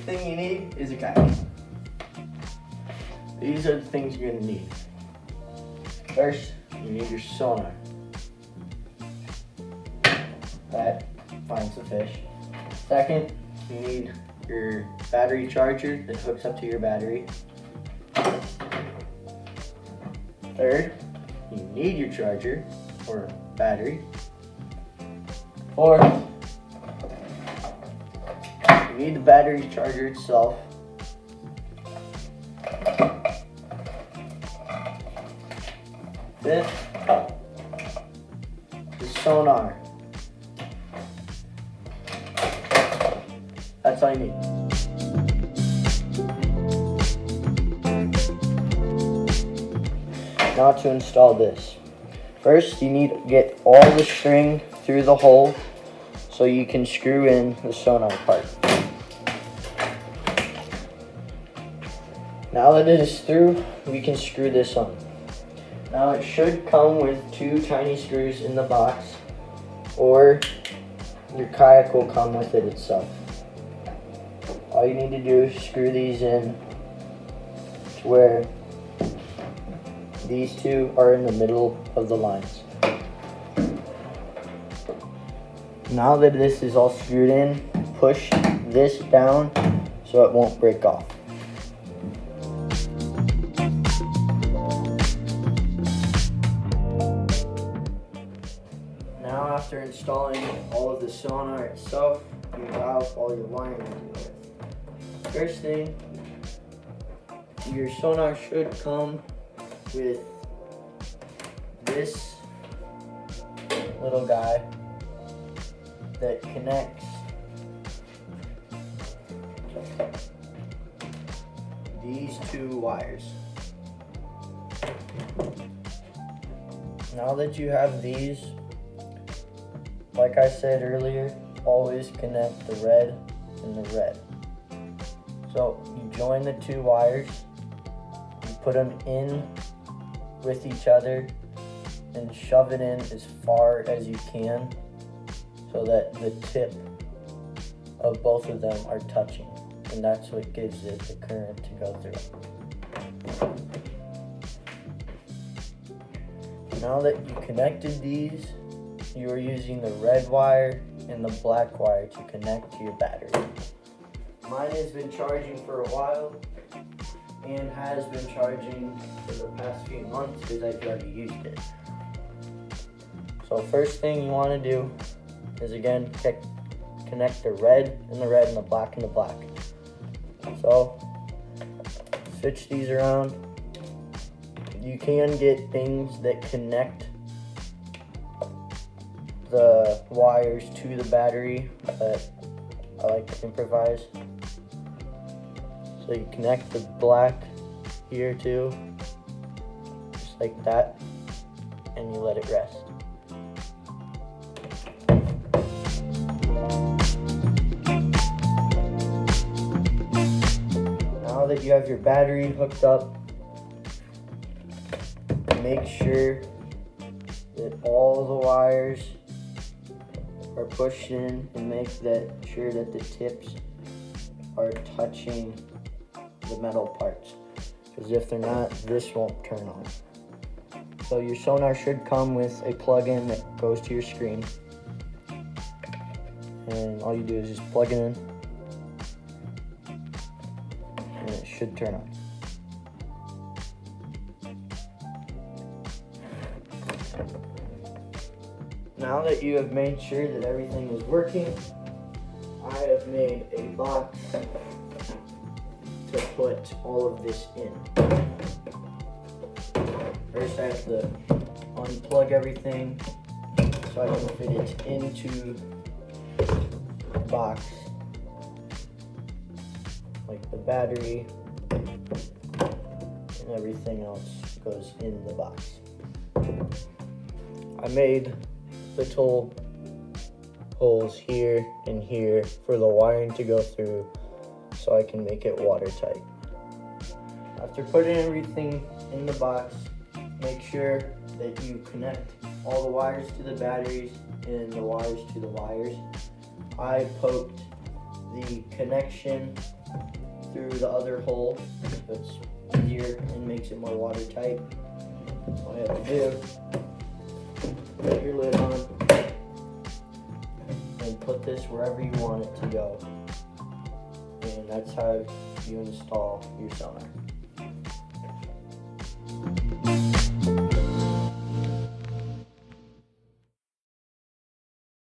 thing you need is a kayak. These are the things you're gonna need. First, you need your sonar. That finds the fish. Second, you need your battery charger that hooks up to your battery. Third, you need your charger or battery. Fourth, you need the battery charger itself. Fifth, the sonar. That's all you need. Now to install this. First, you need to get all the string through the hole so you can screw in the sonar part. Now that it is through, we can screw this on. Now it should come with 2 tiny screws in the box, or your kayak will come with it itself. All you need to do is screw these in to where these 2 are in the middle of the lines. Now that this is all screwed in, push this down so it won't break off. Now after installing all of the sonar itself, you have all your wiring to do with. First thing, your sonar should come with this little guy that connects these 2 wires. Now that you have these, like I said earlier, always connect the red and the red. So you join the 2 wires, you put them in with each other and shove it in as far as you can so that the tip of both of them are touching, and that's what gives it the current to go through. Now that you connected these, you are using the red wire and the black wire to connect to your battery. Mine has been charging for a while and has been charging for the past few months because I've already used it. So first thing you want to do is again connect the red and the red and the black and the black. So switch these around. You can get things that connect the wires to the battery, but I like to improvise. So you connect the black here too, just like that, and you let it rest. Now that you have your battery hooked up, make sure that all the wires are pushed in and make sure that the tips are touching the metal parts, because if they're not, this won't turn on. So your sonar should come with a plug-in that goes to your screen, and all you do is just plug it in and it should turn on. Now that you have made sure that everything is working, I have made a box to put all of this in. First I have to unplug everything so I can fit it into the box, like the battery and everything else goes in the box. I made little holes here and here for the wiring to go through so I can make it watertight. After putting everything in the box, make sure that you connect all the wires to the batteries and the wires to the wires. I poked the connection through the other hole. That's easier and makes it more watertight. All you have to do, put your lid on, and put this wherever you want it to go. And that's how you install your sonar.